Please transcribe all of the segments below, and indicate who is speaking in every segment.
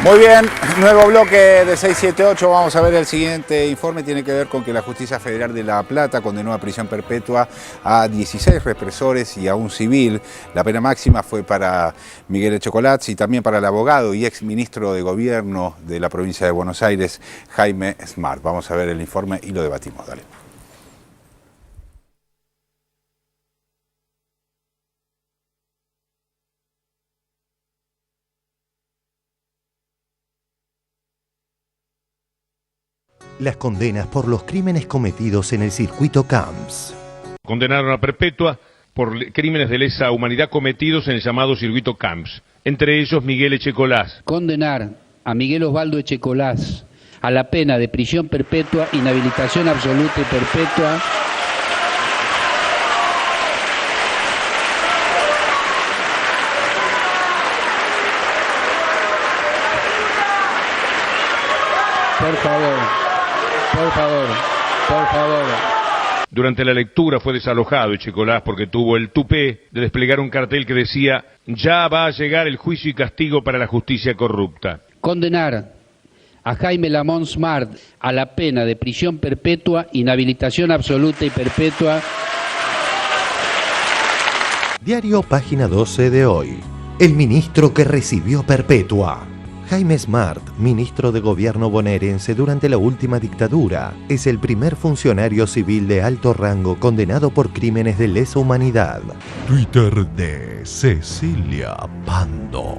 Speaker 1: Muy bien, nuevo bloque de 678. Vamos a ver el siguiente informe. Tiene que ver con que la Justicia Federal de La Plata condenó a prisión perpetua a 16 represores y a un civil. La pena máxima fue para Miguel Echecolatz y también para el abogado y ex ministro de Gobierno de la provincia de Buenos Aires, Jaime Smart. Vamos a ver el informe y lo debatimos. Dale.
Speaker 2: Las condenas por los crímenes cometidos en el circuito Camps.
Speaker 3: Condenaron a perpetua por crímenes de lesa humanidad cometidos en el llamado circuito Camps, entre ellos Miguel Echecolatz.
Speaker 4: Condenar a Miguel Osvaldo Echecolatz a la pena de prisión perpetua, inhabilitación absoluta y perpetua. Por favor. Por favor, por favor.
Speaker 3: Durante la lectura fue desalojado Echecolatz porque tuvo el tupé de desplegar un cartel que decía: ya va a llegar el juicio y castigo para la justicia corrupta.
Speaker 4: Condenar a Jaime Lamont Smart a la pena de prisión perpetua, inhabilitación absoluta y perpetua.
Speaker 2: Diario Página 12 de hoy. El ministro que recibió perpetua. Jaime Smart, ministro de Gobierno bonaerense durante la última dictadura, es el primer funcionario civil de alto rango condenado por crímenes de lesa humanidad. Twitter de Cecilia Pando.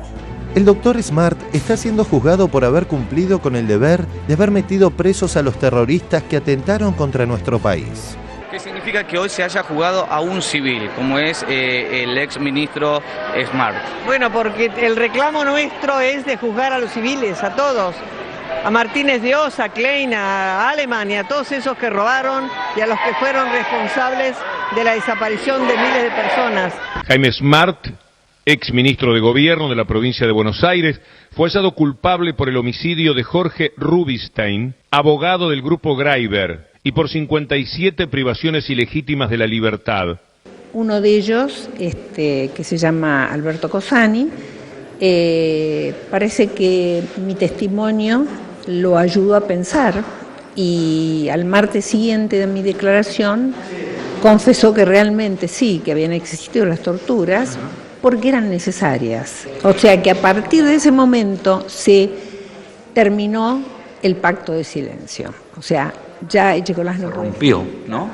Speaker 2: El doctor Smart está siendo juzgado por haber cumplido con el deber de haber metido presos a los terroristas que atentaron contra nuestro país.
Speaker 5: ¿Qué significa que hoy se haya jugado a un civil, como es el ex ministro Smart?
Speaker 6: Bueno, porque el reclamo nuestro es de juzgar a los civiles, a todos. A Martínez de Oz, a Klein, a Aleman y a todos esos que robaron y a los que fueron responsables de la desaparición de miles de personas.
Speaker 3: Jaime Smart, ex ministro de Gobierno de la provincia de Buenos Aires, fue hallado culpable por el homicidio de Jorge Rubinstein, abogado del grupo Greiber, y por 57 privaciones ilegítimas de la libertad.
Speaker 7: Uno de ellos, que se llama Alberto Cosani, parece que mi testimonio lo ayudó a pensar y al martes siguiente de mi declaración confesó que realmente sí, que habían existido las torturas porque eran necesarias. O sea que a partir de ese momento se terminó el pacto de silencio. O sea, ya Echecolatz no
Speaker 5: rompió, ¿no?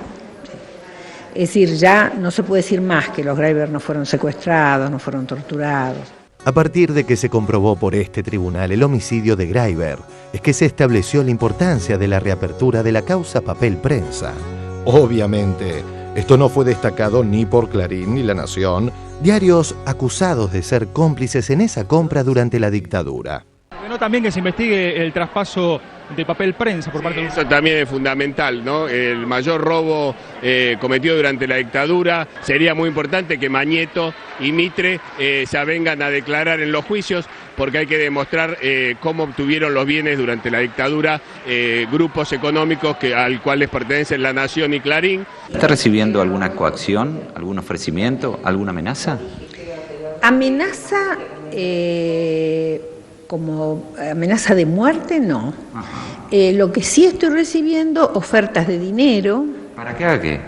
Speaker 7: Es decir, ya no se puede decir más que los Greiber no fueron secuestrados, no fueron torturados.
Speaker 2: A partir de que se comprobó por este tribunal el homicidio de Greiber, es que se estableció la importancia de la reapertura de la causa Papel Prensa. Obviamente, esto no fue destacado ni por Clarín ni La Nación, diarios acusados de ser cómplices en esa compra durante la dictadura.
Speaker 8: Bueno, también que se investigue el traspaso de Papel Prensa por parte de...
Speaker 9: Eso también es fundamental, ¿no? El mayor robo cometido durante la dictadura. Sería muy importante que Mañeto y Mitre se avengan a declarar en los juicios, porque hay que demostrar cómo obtuvieron los bienes durante la dictadura grupos económicos al cual les pertenecen La Nación y Clarín.
Speaker 5: ¿Está recibiendo alguna coacción, algún ofrecimiento, alguna amenaza?
Speaker 7: Amenaza... como amenaza de muerte, no. Lo que sí estoy recibiendo, ofertas de dinero.
Speaker 5: ¿Para qué haga qué?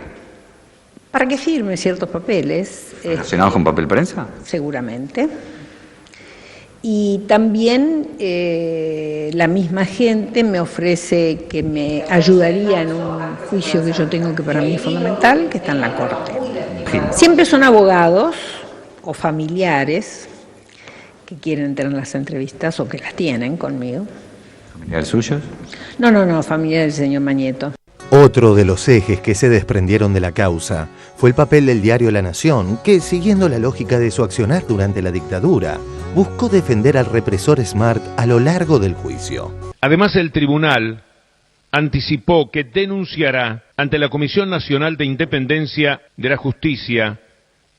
Speaker 7: Para que firme ciertos papeles.
Speaker 5: ¿Relacionados con Papel Prensa?
Speaker 7: Seguramente. Y también la misma gente me ofrece que me ayudaría en un juicio que yo tengo que para mí es fundamental, que está en la corte. Siempre son abogados o familiares que quieren tener las entrevistas o que las tienen conmigo.
Speaker 5: ¿Familiares suyos?
Speaker 7: No, familiares del señor Mañeto.
Speaker 2: Otro de los ejes que se desprendieron de la causa fue el papel del diario La Nación, que, siguiendo la lógica de su accionar durante la dictadura, buscó defender al represor Smart a lo largo del juicio.
Speaker 3: Además, el tribunal anticipó que denunciará ante la Comisión Nacional de Independencia de la Justicia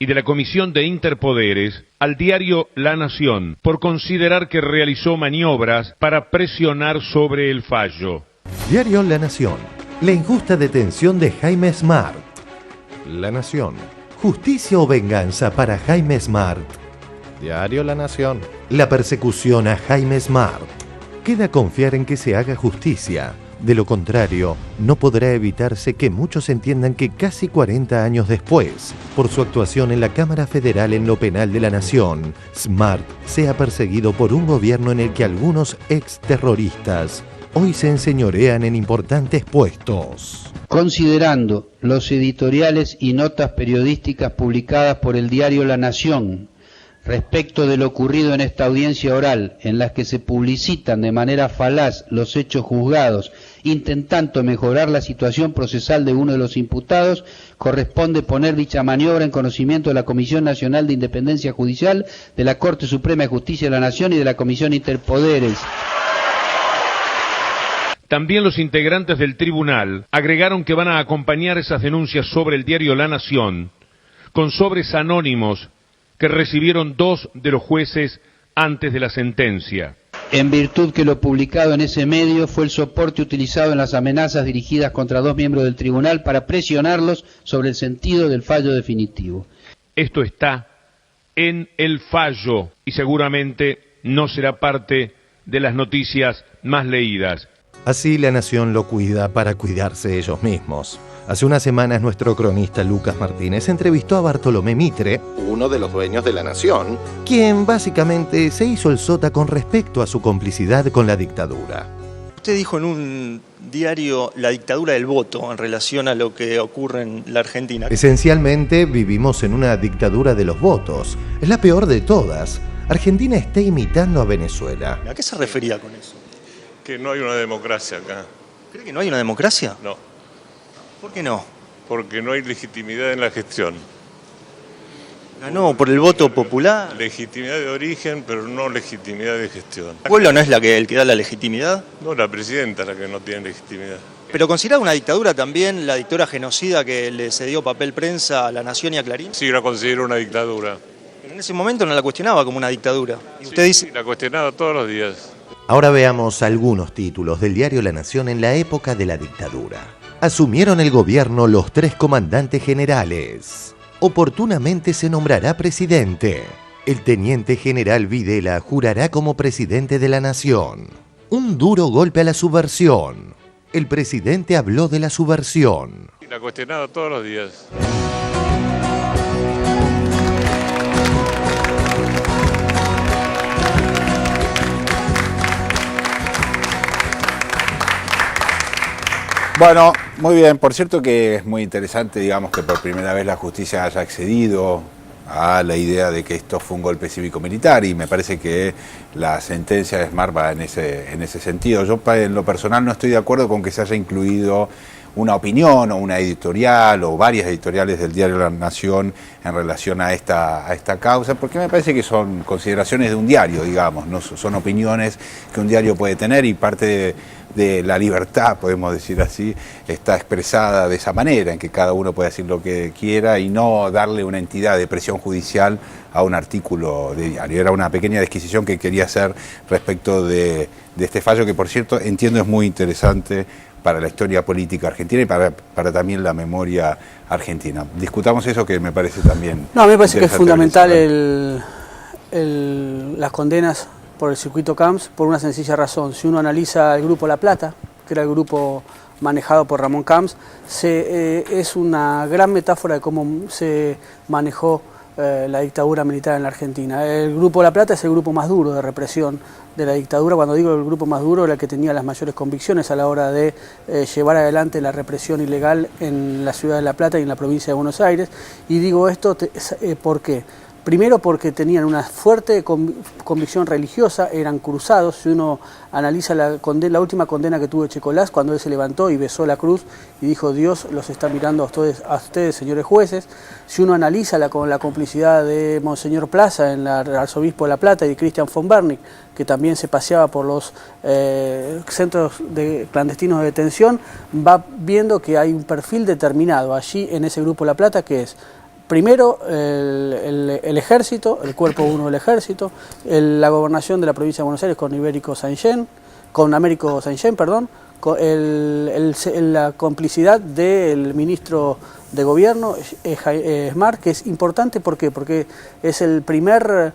Speaker 3: y de la Comisión de Interpoderes al diario La Nación por considerar que realizó maniobras para presionar sobre el fallo.
Speaker 2: Diario La Nación. La injusta detención de Jaime Smart. La Nación. Justicia o venganza para Jaime Smart. Diario La Nación. La persecución a Jaime Smart. Queda confiar en que se haga justicia. De lo contrario, no podrá evitarse que muchos entiendan que casi 40 años después, por su actuación en la Cámara Federal en lo penal de la Nación, Smart sea perseguido por un gobierno en el que algunos exterroristas hoy se enseñorean en importantes puestos.
Speaker 4: Considerando los editoriales y notas periodísticas publicadas por el diario La Nación respecto de lo ocurrido en esta audiencia oral, en las que se publicitan de manera falaz los hechos juzgados, intentando mejorar la situación procesal de uno de los imputados, corresponde poner dicha maniobra en conocimiento de la Comisión Nacional de Independencia Judicial, de la Corte Suprema de Justicia de la Nación y de la Comisión Interpoderes.
Speaker 3: También los integrantes del tribunal agregaron que van a acompañar esas denuncias sobre el diario La Nación con sobres anónimos que recibieron 2 de los jueces antes de la sentencia.
Speaker 4: En virtud que lo publicado en ese medio fue el soporte utilizado en las amenazas dirigidas contra 2 miembros del tribunal para presionarlos sobre el sentido del fallo definitivo.
Speaker 3: Esto está en el fallo y seguramente no será parte de las noticias más leídas.
Speaker 2: Así La Nación lo cuida para cuidarse ellos mismos. Hace unas semanas nuestro cronista Lucas Martínez entrevistó a Bartolomé Mitre, uno de los dueños de La Nación, quien básicamente se hizo el sota con respecto a su complicidad con la dictadura.
Speaker 10: Usted dijo en un diario la dictadura del voto en relación a lo que ocurre en la Argentina.
Speaker 2: Esencialmente vivimos en una dictadura de los votos. Es la peor de todas. Argentina está imitando a Venezuela.
Speaker 10: ¿A qué se refería con eso?
Speaker 11: Que no hay una democracia acá.
Speaker 10: ¿Cree que no hay una democracia?
Speaker 11: No.
Speaker 10: ¿Por qué no?
Speaker 11: Porque no hay legitimidad en la gestión.
Speaker 10: ¿Ganó por el voto popular?
Speaker 11: Legitimidad de origen, pero no legitimidad de gestión.
Speaker 10: ¿El pueblo no es el que da la legitimidad?
Speaker 11: No, la presidenta es la que no tiene legitimidad.
Speaker 10: ¿Pero considera una dictadura también la dictadura genocida que le cedió papel prensa a La Nación y a Clarín?
Speaker 11: Sí, la considero una dictadura.
Speaker 10: Pero en ese momento no la cuestionaba como una dictadura. Y usted dice...
Speaker 11: Sí, la cuestionaba todos los días.
Speaker 2: Ahora veamos algunos títulos del diario La Nación en la época de la dictadura. Asumieron el gobierno los 3 comandantes generales. Oportunamente se nombrará presidente. El teniente general Videla jurará como presidente de la nación. Un duro golpe a la subversión. El presidente habló de la subversión.
Speaker 11: La cuestionaba todos los días.
Speaker 1: Bueno, muy bien. Por cierto que es muy interesante, digamos, que por primera vez la justicia haya accedido a la idea de que esto fue un golpe cívico-militar, y me parece que la sentencia de Smart va en ese sentido. Yo en lo personal no estoy de acuerdo con que se haya incluido una opinión o una editorial o varias editoriales del diario La Nación en relación a esta causa, porque me parece que son consideraciones de un diario, digamos, no son opiniones que un diario puede tener, y parte de la libertad, podemos decir así, está expresada de esa manera, en que cada uno puede decir lo que quiera y no darle una entidad de presión judicial a un artículo de diario. Era una pequeña disquisición que quería hacer respecto de este fallo, que por cierto entiendo es muy interesante para la historia política argentina y para también la memoria argentina. Discutamos eso, que me parece también...
Speaker 12: No, a mí me parece que es fundamental las condenas por el circuito Camps, por una sencilla razón. Si uno analiza el grupo La Plata, que era el grupo manejado por Ramón Camps, es una gran metáfora de cómo se manejó la dictadura militar en la Argentina. El grupo La Plata es el grupo más duro de represión de la dictadura. Cuando digo el grupo más duro, era el que tenía las mayores convicciones a la hora de llevar adelante la represión ilegal en la ciudad de La Plata y en la provincia de Buenos Aires. Y digo esto, ¿por qué? Primero porque tenían una fuerte convicción religiosa, eran cruzados. Si uno analiza la última condena que tuvo Echecolás, cuando él se levantó y besó la cruz y dijo: Dios los está mirando a ustedes, señores jueces. Si uno analiza con la complicidad de Monseñor Plaza, el arzobispo de La Plata, y de Christian von Bernig, que también se paseaba por los centros clandestinos de detención, va viendo que hay un perfil determinado allí en ese grupo La Plata, que es: primero, el ejército, el cuerpo 1 del ejército, la gobernación de la provincia de Buenos Aires con Américo Saint-Jean, perdón, la complicidad del ministro de gobierno, Smart, que es importante. ¿Por qué? Porque es el primer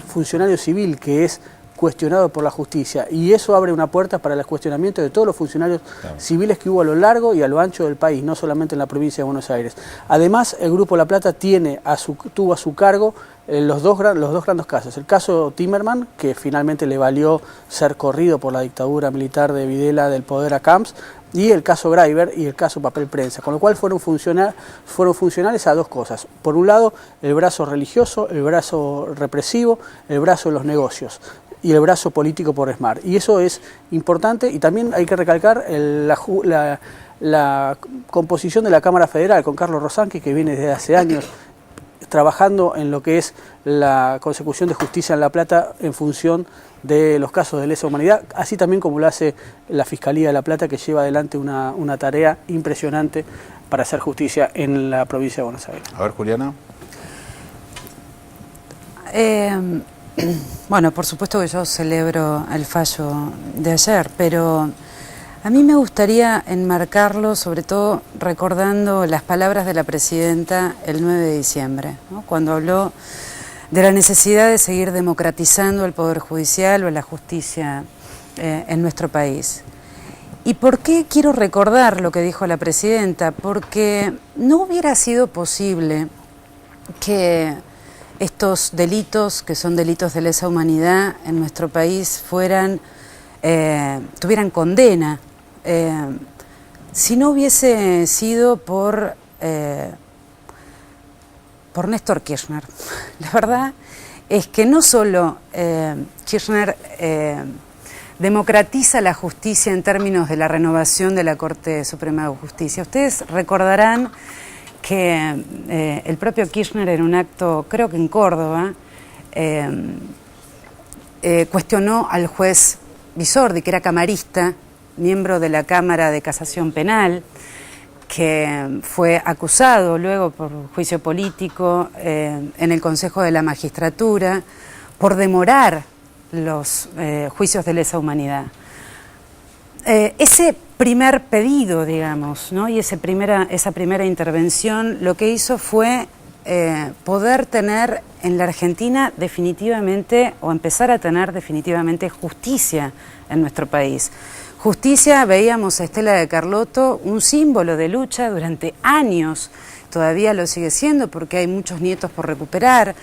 Speaker 12: funcionario civil que es cuestionado por la justicia, y eso abre una puerta para el cuestionamiento de todos los funcionarios civiles que hubo a lo largo y a lo ancho del país, no solamente en la provincia de Buenos Aires. Además, el Grupo La Plata tuvo a su cargo los dos grandes casos. El caso Timerman, que finalmente le valió ser corrido por la dictadura militar de Videla del poder a Camps, y el caso Graiber y el caso Papel Prensa, con lo cual fueron funcionales a dos cosas. Por un lado, el brazo religioso, el brazo represivo, el brazo de los negocios y el brazo político por Smart. Y eso es importante, y también hay que recalcar la composición de la Cámara Federal con Carlos Rosanqui, que viene desde hace años trabajando en lo que es la consecución de justicia en La Plata en función de los casos de lesa humanidad, así también como lo hace la Fiscalía de La Plata, que lleva adelante una tarea impresionante para hacer justicia en la provincia de Buenos Aires.
Speaker 1: A ver, Juliana.
Speaker 13: Bueno, por supuesto que yo celebro el fallo de ayer, pero a mí me gustaría enmarcarlo, sobre todo recordando las palabras de la presidenta el 9 de diciembre, ¿no? Cuando habló de la necesidad de seguir democratizando el Poder Judicial o la justicia en nuestro país. ¿Y por qué quiero recordar lo que dijo la presidenta? Porque no hubiera sido posible que estos delitos, que son delitos de lesa humanidad en nuestro país, tuvieran condena, si no hubiese sido por Néstor Kirchner. La verdad es que no solo Kirchner democratiza la justicia en términos de la renovación de la Corte Suprema de Justicia. Ustedes recordarán que el propio Kirchner, en un acto, creo que en Córdoba, cuestionó al juez Bisordi, que era camarista, miembro de la Cámara de Casación Penal, que fue acusado luego por juicio político en el Consejo de la Magistratura por demorar los juicios de lesa humanidad. Ese primer pedido, digamos, ¿no? Y esa primera intervención lo que hizo fue poder tener en la Argentina definitivamente, o empezar a tener definitivamente justicia en nuestro país. Justicia, veíamos a Estela de Carlotto, un símbolo de lucha durante años, todavía lo sigue siendo porque hay muchos nietos por recuperar,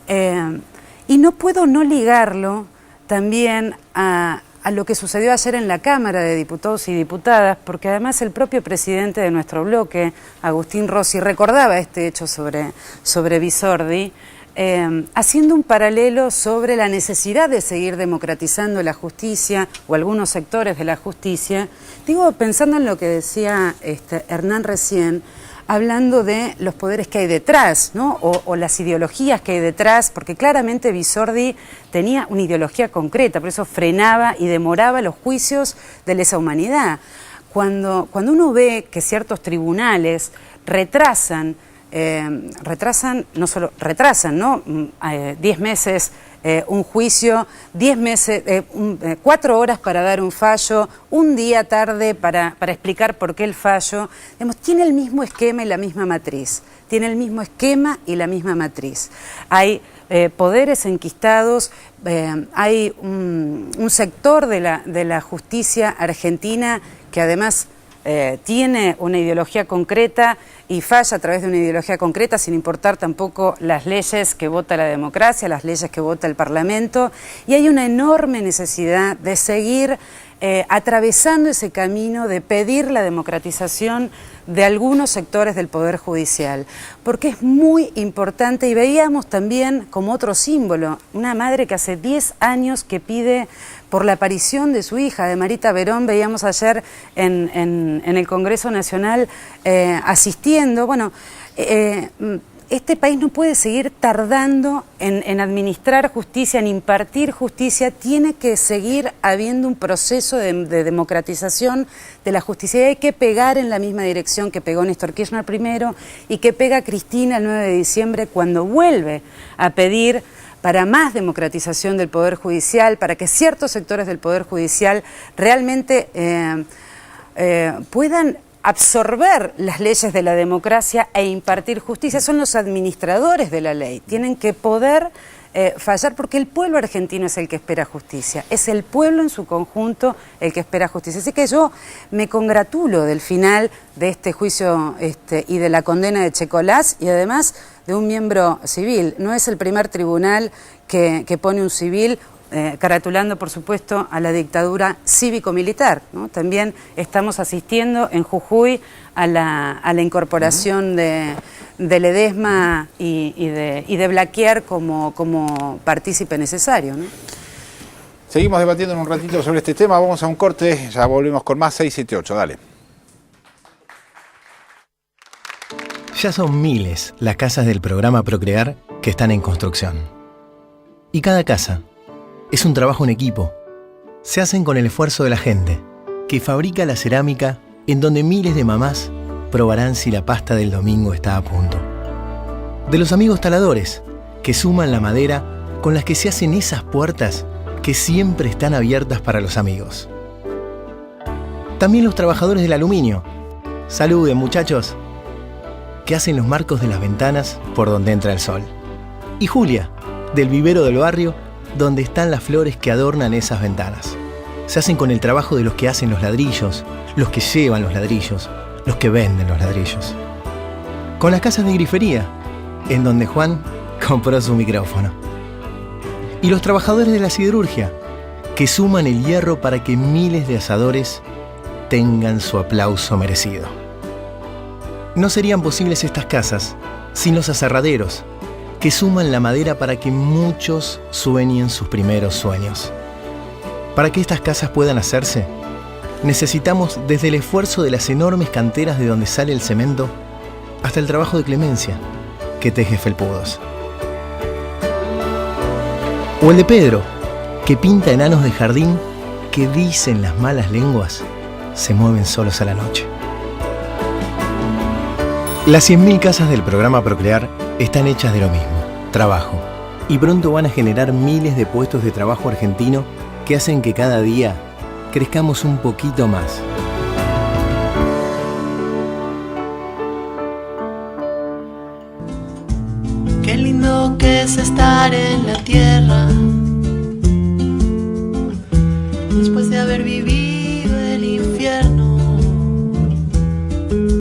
Speaker 13: y no puedo no ligarlo también a lo que sucedió ayer en la Cámara de Diputados y Diputadas, porque además el propio presidente de nuestro bloque, Agustín Rossi, recordaba este hecho sobre Bisordi, haciendo un paralelo sobre la necesidad de seguir democratizando la justicia o algunos sectores de la justicia. Digo, pensando en lo que decía Hernán recién, hablando de los poderes que hay detrás, ¿no? O las ideologías que hay detrás, porque claramente Bisordi tenía una ideología concreta, por eso frenaba y demoraba los juicios de lesa humanidad. Cuando uno ve que ciertos tribunales retrasan, no solo retrasan, ¿no? 10 meses un juicio, 10 meses, 4 horas para dar un fallo, un día tarde para explicar por qué el fallo, digamos, tiene el mismo esquema y la misma matriz. Tiene el mismo esquema y la misma matriz. Hay poderes enquistados, hay un sector de la justicia argentina que además tiene una ideología concreta y falla a través de una ideología concreta, sin importar tampoco las leyes que vota la democracia, las leyes que vota el Parlamento, y hay una enorme necesidad de seguir atravesando ese camino de pedir la democratización de algunos sectores del Poder Judicial, porque es muy importante, y veíamos también como otro símbolo, una madre que hace 10 años que pide por la aparición de su hija, de Marita Verón, veíamos ayer en el Congreso Nacional asistiendo. Bueno, este país no puede seguir tardando en administrar justicia, en impartir justicia, tiene que seguir habiendo un proceso de democratización de la justicia, y hay que pegar en la misma dirección que pegó Néstor Kirchner primero y que pega Cristina el 9 de diciembre cuando vuelve a pedir para más democratización del Poder Judicial, para que ciertos sectores del Poder Judicial realmente puedan absorber las leyes de la democracia e impartir justicia. Son los administradores de la ley, tienen que poder fallar, porque el pueblo argentino es el que espera justicia, es el pueblo en su conjunto el que espera justicia. Así que yo me congratulo del final de este juicio y de la condena de Checolás, y además de un miembro civil. No es el primer tribunal que pone un civil, caratulando por supuesto a la dictadura cívico-militar, ¿no? También estamos asistiendo en Jujuy a la incorporación de Ledesma y de Blaquier como partícipe necesario, ¿no?
Speaker 1: Seguimos debatiendo en un ratito sobre este tema, vamos a un corte, ya volvemos con más 678, dale.
Speaker 14: Ya son miles las casas del programa Procrear que están en construcción. Y cada casa es un trabajo en equipo. Se hacen con el esfuerzo de la gente, que fabrica la cerámica en donde miles de mamás probarán si la pasta del domingo está a punto. De los amigos taladores, que suman la madera con las que se hacen esas puertas que siempre están abiertas para los amigos. También los trabajadores del aluminio. Saluden, muchachos, que hacen los marcos de las ventanas por donde entra el sol. Y Julia, del vivero del barrio, donde están las flores que adornan esas ventanas. Se hacen con el trabajo de los que hacen los ladrillos, los que llevan los ladrillos, los que venden los ladrillos. Con las casas de grifería, en donde Juan compró su micrófono. Y los trabajadores de la siderurgia, que suman el hierro para que miles de asadores tengan su aplauso merecido. No serían posibles estas casas sin los aserraderos, que suman la madera para que muchos sueñen sus primeros sueños. Para que estas casas puedan hacerse, necesitamos desde el esfuerzo de las enormes canteras de donde sale el cemento hasta el trabajo de Clemencia, que teje felpudos. O el de Pedro, que pinta enanos de jardín que, dicen las malas lenguas, se mueven solos a la noche. Las 100.000 casas del programa Procrear están hechas de lo mismo, trabajo, y pronto van a generar miles de puestos de trabajo argentino que hacen que cada día crezcamos un poquito más.
Speaker 15: Qué lindo que es estar en la tierra,